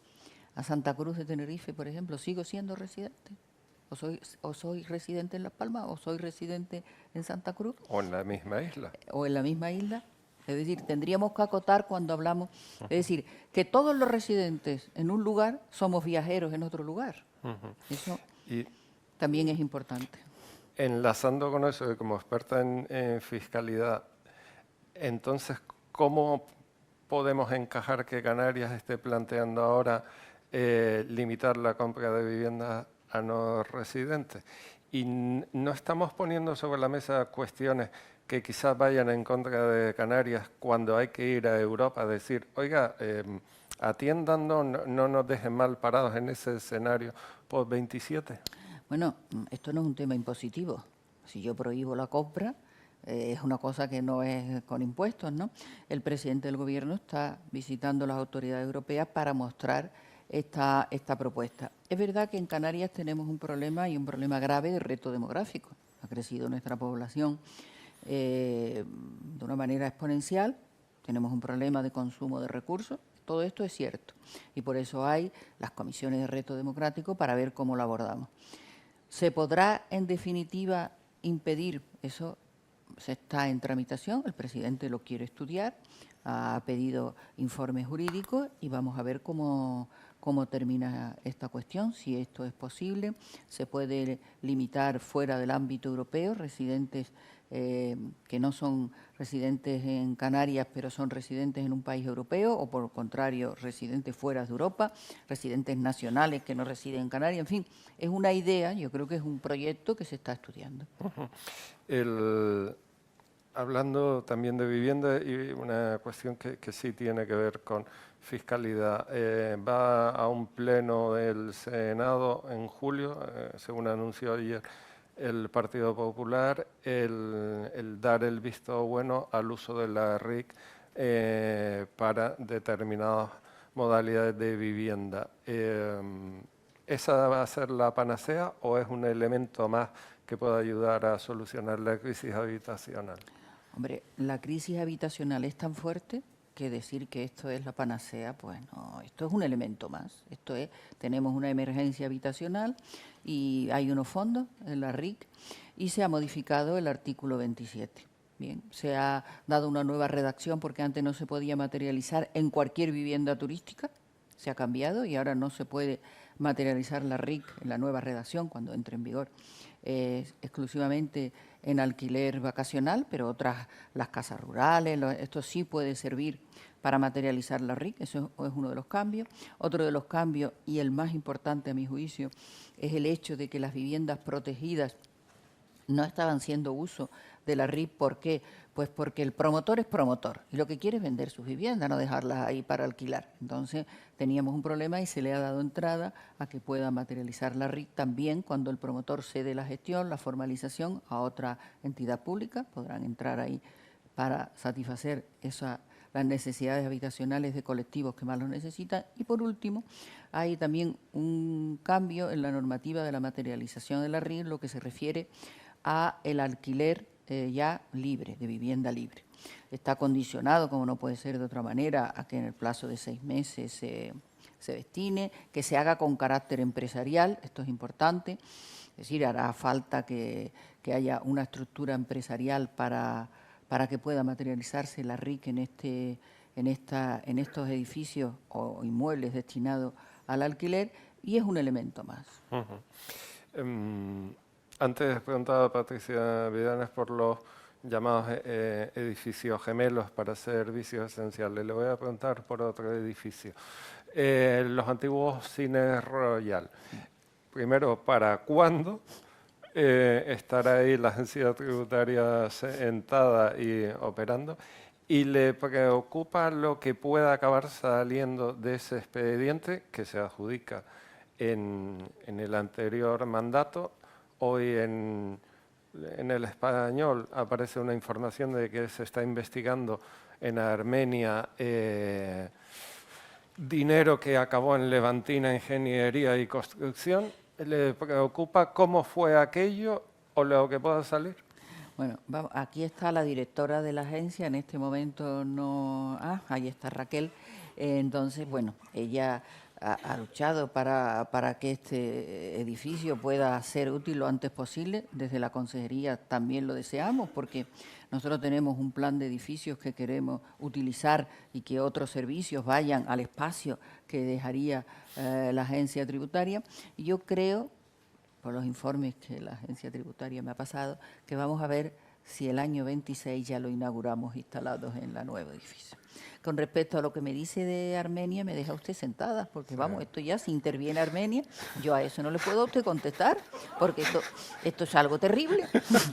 a Santa Cruz de Tenerife, por ejemplo, ¿sigo siendo residente? ¿O soy residente en Las Palmas o soy residente en Santa Cruz? O en la misma isla. O en la misma isla. Es decir, tendríamos que acotar cuando hablamos, es decir, que todos los residentes en un lugar somos viajeros en otro lugar. Eso también es importante. Enlazando con eso, como experta en fiscalidad, entonces, ¿cómo podemos encajar que Canarias esté planteando ahora limitar la compra de viviendas a no residentes? Y no estamos poniendo sobre la mesa cuestiones que quizás vayan en contra de Canarias cuando hay que ir a Europa a decir, oiga, atiéndanos, no nos dejen mal parados en ese escenario post-27. Bueno, esto no es un tema impositivo. Si yo prohíbo la compra, es una cosa que no es con impuestos, ¿no? El presidente del Gobierno está visitando las autoridades europeas para mostrar esta propuesta. Es verdad que en Canarias tenemos un problema y un problema grave de reto demográfico. Ha crecido nuestra población de una manera exponencial, tenemos un problema de consumo de recursos, todo esto es cierto. Y por eso hay las comisiones de reto democrático para ver cómo lo abordamos. ¿Se podrá, en definitiva, impedir? Eso se está en tramitación, el presidente lo quiere estudiar, ha pedido informes jurídicos y vamos a ver cómo termina esta cuestión, si esto es posible. Se puede limitar fuera del ámbito europeo, residentes que no son residentes en Canarias, pero son residentes en un país europeo, o por el contrario, residentes fuera de Europa, residentes nacionales que no residen en Canarias, en fin, es una idea, yo creo que es un proyecto que se está estudiando. Hablando también de vivienda y una cuestión que sí tiene que ver con fiscalidad, va a un pleno del Senado en julio, según anunció ayer el Partido Popular, el dar el visto bueno al uso de la RIC para determinadas modalidades de vivienda. ¿Esa va a ser la panacea o es un elemento más que pueda ayudar a solucionar la crisis habitacional? Hombre, la crisis habitacional es tan fuerte que decir que esto es la panacea, pues no, esto es un elemento más. Esto es, tenemos una emergencia habitacional y hay unos fondos en la RIC y se ha modificado el artículo 27. Bien, se ha dado una nueva redacción porque antes no se podía materializar en cualquier vivienda turística, se ha cambiado y ahora no se puede materializar la RIC en la nueva redacción cuando entre en vigor exclusivamente en alquiler vacacional, pero otras, las casas rurales, esto sí puede servir para materializar la RIC, eso es uno de los cambios. Otro de los cambios, y el más importante a mi juicio, es el hecho de que las viviendas protegidas no estaban haciendo uso de la RIC. ¿Por qué? Pues porque el promotor es promotor y lo que quiere es vender sus viviendas, no dejarlas ahí para alquilar. Entonces teníamos un problema y se le ha dado entrada a que pueda materializar la RIC también cuando el promotor cede la gestión, la formalización a otra entidad pública. Podrán entrar ahí para satisfacer las necesidades habitacionales de colectivos que más lo necesitan. Y por último, hay también un cambio en la normativa de la materialización de la RIC en lo que se refiere a el alquiler ya libre, de vivienda libre. Está condicionado, como no puede ser de otra manera, a que en el plazo de 6 meses se destine, que se haga con carácter empresarial, esto es importante, es decir, hará falta que haya una estructura empresarial para que pueda materializarse la RIC en estos edificios o inmuebles destinados al alquiler, y es un elemento más. Antes preguntaba Patricia Vidanes por los llamados edificios gemelos para servicios esenciales. Le voy a preguntar por otro edificio. Los antiguos Cines Royal. Primero, ¿para cuándo estará ahí la agencia tributaria sentada y operando? ¿Y le preocupa lo que pueda acabar saliendo de ese expediente que se adjudica en el anterior mandato? Hoy en El Español aparece una información de que se está investigando en Armenia dinero que acabó en Levantina Ingeniería y Construcción. ¿Le preocupa cómo fue aquello o lo que pueda salir? Bueno, aquí está la directora de la agencia, en este momento no... ahí está Raquel. Entonces, bueno, ella ha luchado para que este edificio pueda ser útil lo antes posible. Desde la consejería también lo deseamos, porque nosotros tenemos un plan de edificios que queremos utilizar y que otros servicios vayan al espacio que dejaría la agencia tributaria. Y yo creo, por los informes que la agencia tributaria me ha pasado, que vamos a ver si el año 26 ya lo inauguramos instalados en la nuevo edificio. Con respecto a lo que me dice de Armenia, me deja usted sentada, porque vamos, esto ya, si interviene Armenia, yo a eso no le puedo a usted contestar, porque esto es algo terrible.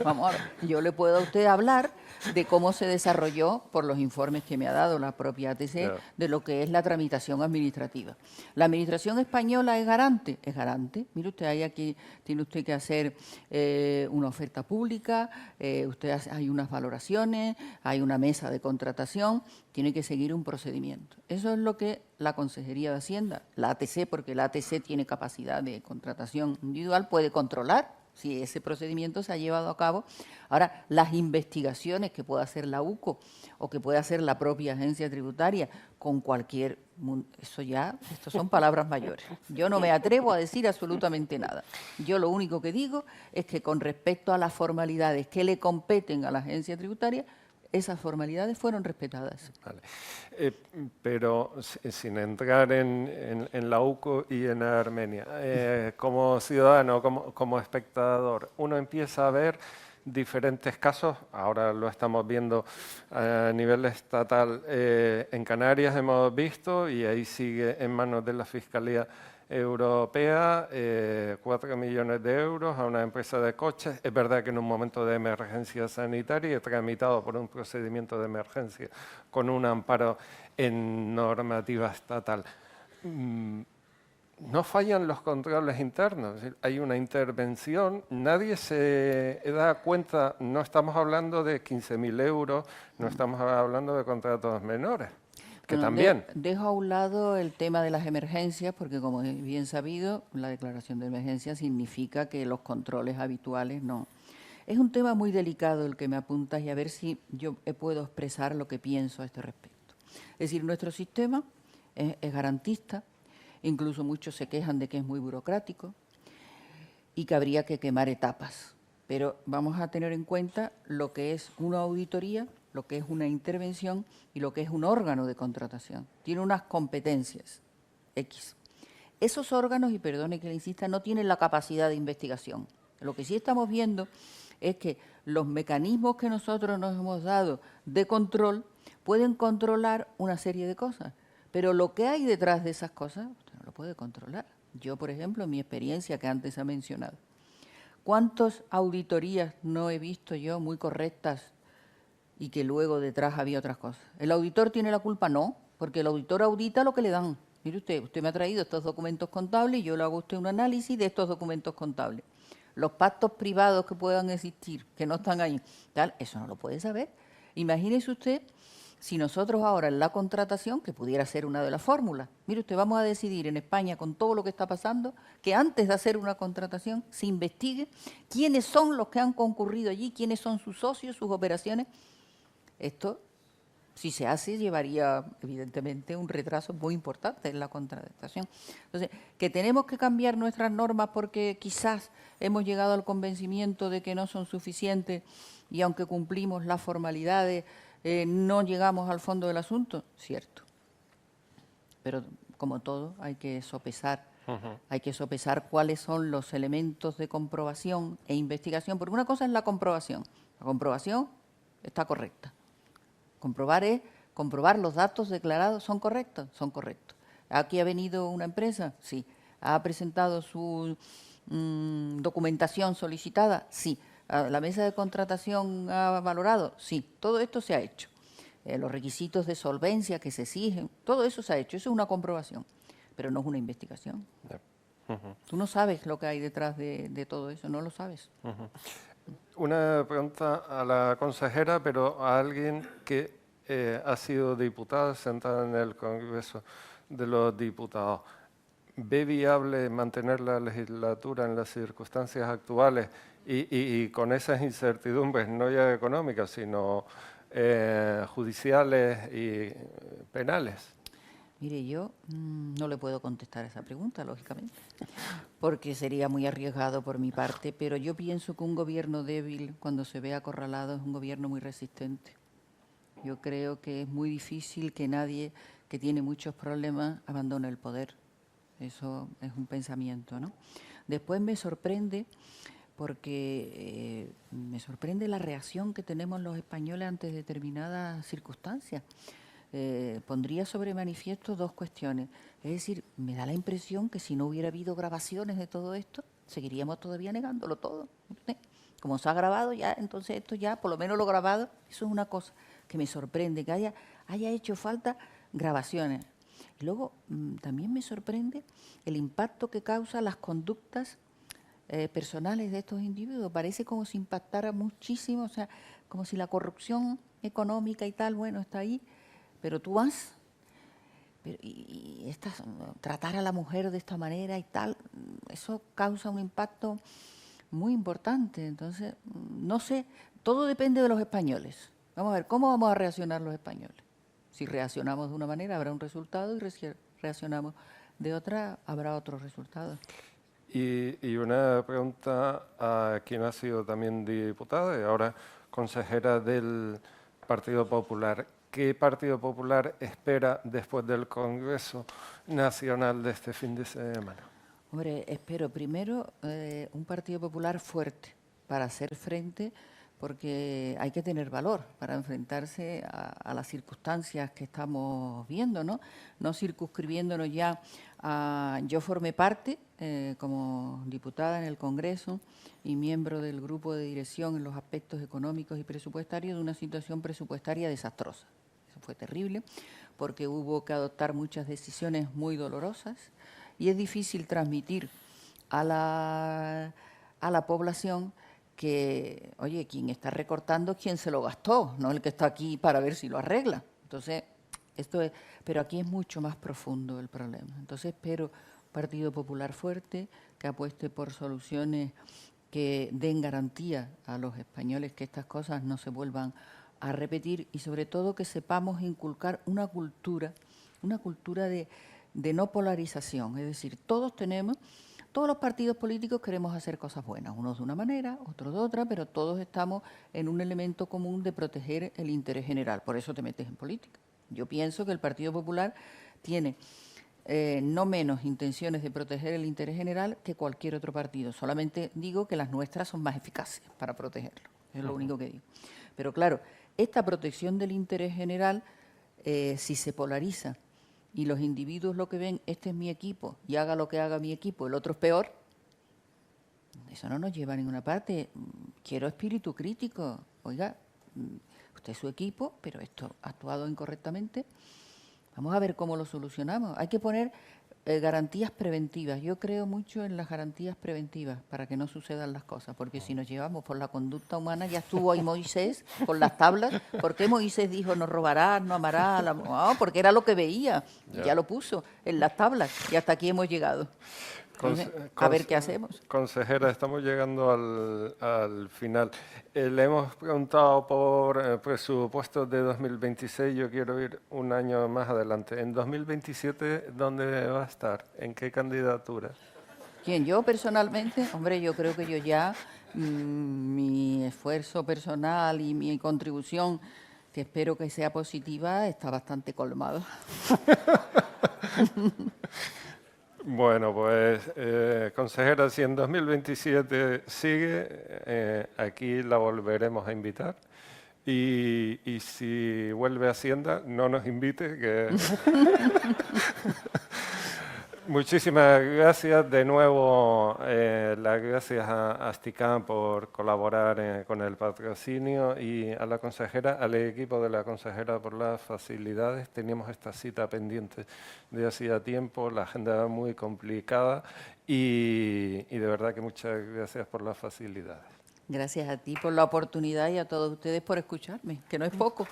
Vamos a ver, yo le puedo a usted hablar de cómo se desarrolló, por los informes que me ha dado la propia ATC, de lo que es la tramitación administrativa. La administración española es garante. Mire usted, aquí tiene usted que hacer una oferta pública, hay unas valoraciones, hay una mesa de contratación, tiene que seguir un procedimiento. Eso es lo que la Consejería de Hacienda, la ATC, porque la ATC tiene capacidad de contratación individual, puede controlar si ese procedimiento se ha llevado a cabo. Ahora, las investigaciones que pueda hacer la UCO o que pueda hacer la propia agencia tributaria con cualquier... Estos son palabras mayores. Yo no me atrevo a decir absolutamente nada. Yo lo único que digo es que con respecto a las formalidades que le competen a la agencia tributaria, esas formalidades fueron respetadas. Vale. Pero sin entrar en la UCO y en Armenia, como ciudadano, como espectador, uno empieza a ver diferentes casos. Ahora lo estamos viendo a nivel estatal. En Canarias hemos visto, y ahí sigue en manos de la Fiscalía Europea, 4 millones de euros a una empresa de coches. Es verdad que en un momento de emergencia sanitaria, tramitado por un procedimiento de emergencia con un amparo en normativa estatal. No fallan los controles internos, es decir, hay una intervención, nadie se da cuenta, no estamos hablando de 15.000 euros, no estamos hablando de contratos menores. Que bueno, también. Dejo a un lado el tema de las emergencias, porque como es bien sabido, la declaración de emergencia significa que los controles habituales no. Es un tema muy delicado el que me apuntas, y a ver si yo puedo expresar lo que pienso a este respecto. Es decir, nuestro sistema es garantista, incluso muchos se quejan de que es muy burocrático y que habría que quemar etapas. pero vamos a tener en cuenta lo que es una auditoría, lo que es una intervención y lo que es un órgano de contratación. Tiene unas competencias X. Esos órganos, y perdone que le insista, no tienen la capacidad de investigación. Lo que sí estamos viendo es que los mecanismos que nosotros nos hemos dado de control pueden controlar una serie de cosas, pero lo que hay detrás de esas cosas usted no lo puede controlar. Yo, por ejemplo, en mi experiencia que antes ha mencionado, ¿cuántas auditorías no he visto yo muy correctas y que luego detrás había otras cosas? ¿El auditor tiene la culpa? No, porque el auditor audita lo que le dan. Mire usted me ha traído estos documentos contables y yo le hago a usted un análisis de estos documentos contables. Los pactos privados que puedan existir, que no están ahí, tal, eso no lo puede saber. Imagínese usted si nosotros ahora en la contratación, que pudiera ser una de las fórmulas, mire usted, vamos a decidir en España con todo lo que está pasando, que antes de hacer una contratación se investigue quiénes son los que han concurrido allí, quiénes son sus socios, sus operaciones. Esto, si se hace, llevaría evidentemente un retraso muy importante en la contratación. Entonces, que tenemos que cambiar nuestras normas porque quizás hemos llegado al convencimiento de que no son suficientes y aunque cumplimos las formalidades, no llegamos al fondo del asunto, cierto. Pero como todo, hay que sopesar. Hay que sopesar cuáles son los elementos de comprobación e investigación, porque una cosa es la comprobación. La comprobación está correcta. Comprobar es comprobar los datos declarados, ¿son correctos? Son correctos. ¿Aquí ha venido una empresa? Sí. ¿Ha presentado su documentación solicitada? Sí. ¿La mesa de contratación ha valorado? Sí. Todo esto se ha hecho. Los requisitos de solvencia que se exigen, todo eso se ha hecho. Eso es una comprobación, pero no es una investigación. Tú no sabes lo que hay detrás de todo eso, no lo sabes. Una pregunta a la consejera, pero a alguien que ha sido diputada sentada en el Congreso de los Diputados. ¿Ve viable mantener la legislatura en las circunstancias actuales y con esas incertidumbres, no ya económicas, sino judiciales y penales? Mire, yo no le puedo contestar esa pregunta, lógicamente, porque sería muy arriesgado por mi parte, pero yo pienso que un gobierno débil, cuando se ve acorralado, es un gobierno muy resistente. Yo creo que es muy difícil que nadie que tiene muchos problemas abandone el poder. Eso es un pensamiento, ¿no? Después me sorprende porque me sorprende la reacción que tenemos los españoles ante determinadas circunstancias. Pondría sobre manifiesto dos cuestiones. Es decir, me da la impresión que si no hubiera habido grabaciones de todo esto, seguiríamos todavía negándolo todo. Como se ha grabado ya, entonces esto ya, por lo menos lo grabado, eso es una cosa que me sorprende, que haya hecho falta grabaciones. Y luego también me sorprende el impacto que causan las conductas personales de estos individuos. Parece como si impactara muchísimo, o sea, como si la corrupción económica y tal, bueno, está ahí, pero tú vas, tratar a la mujer de esta manera y tal, eso causa un impacto muy importante. Entonces, no sé, todo depende de los españoles. Vamos a ver, ¿cómo vamos a reaccionar los españoles? Si reaccionamos de una manera, habrá un resultado, y reaccionamos de otra, habrá otro resultado. Y una pregunta a quien ha sido también diputada y ahora consejera del Partido Popular. ¿Qué Partido Popular espera después del Congreso Nacional de este fin de semana? Hombre, espero primero un Partido Popular fuerte para hacer frente, porque hay que tener valor para enfrentarse a las circunstancias que estamos viendo, ¿no? No circunscribiéndonos ya a... Yo formé parte como diputada en el Congreso y miembro del grupo de dirección en los aspectos económicos y presupuestarios de una situación presupuestaria desastrosa. Eso fue terrible porque hubo que adoptar muchas decisiones muy dolorosas y es difícil transmitir a la población que, oye, quien está recortando es quien se lo gastó, no el que está aquí para ver si lo arregla. Entonces, pero aquí es mucho más profundo el problema. Entonces, espero un Partido Popular fuerte, que apueste por soluciones que den garantía a los españoles que estas cosas no se vuelvan a repetir y sobre todo que sepamos inculcar una cultura de no polarización. Es decir, todos tenemos Todos los partidos políticos queremos hacer cosas buenas, unos de una manera, otros de otra, pero todos estamos en un elemento común de proteger el interés general. Por eso te metes en política. Yo pienso que el Partido Popular tiene no menos intenciones de proteger el interés general que cualquier otro partido. Solamente digo que las nuestras son más eficaces para protegerlo. Es lo único que digo. Pero claro, esta protección del interés general, si se polariza y los individuos lo que ven, este es mi equipo y haga lo que haga mi equipo, el otro es peor, eso no nos lleva a ninguna parte. Quiero espíritu crítico. Oiga, usted es su equipo, pero esto ha actuado incorrectamente. Vamos a ver cómo lo solucionamos. Hay que poner garantías preventivas. Yo creo mucho en las garantías preventivas para que no sucedan las cosas, porque si nos llevamos por la conducta humana, ya estuvo ahí Moisés con las tablas. ¿Por qué Moisés dijo no robarás, no amarás? Porque era lo que veía, y ya lo puso en las tablas, y hasta aquí hemos llegado. Entonces, a ver qué hacemos. Consejera, estamos llegando al final. Le hemos preguntado por presupuestos de 2026. Yo quiero ir un año más adelante. En 2027, ¿dónde va a estar? ¿En qué candidatura? ¿Quién? ¿Yo personalmente? Hombre, yo creo que yo ya, mi esfuerzo personal y mi contribución, que espero que sea positiva, está bastante colmada. Bueno, pues, consejera, si en 2027 sigue, aquí la volveremos a invitar. Y si vuelve a Hacienda, no nos invite, que... Muchísimas gracias de nuevo, las gracias a Asticam por colaborar con el patrocinio y a la consejera, al equipo de la consejera por las facilidades. Teníamos esta cita pendiente de hacía tiempo, la agenda era muy complicada y de verdad que muchas gracias por las facilidades. Gracias a ti por la oportunidad y a todos ustedes por escucharme, que no es poco.